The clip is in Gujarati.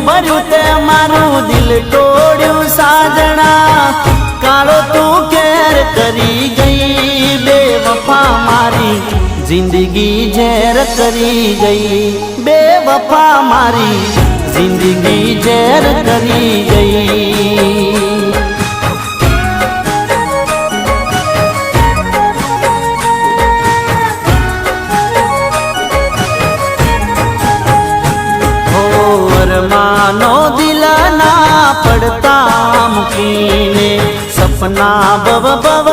ભર્યું તે મારું દિલ તોડ્યું સાજણા કાળો તું કેર કરી ગઈ બેવફા મારી જિંદગી ઝેર કરી ગઈ બેવફા મારી જિંદગી ઝેર કરી ગઈ માનો દિલ ના પડતા મૂકીને સપના ભવ ભવ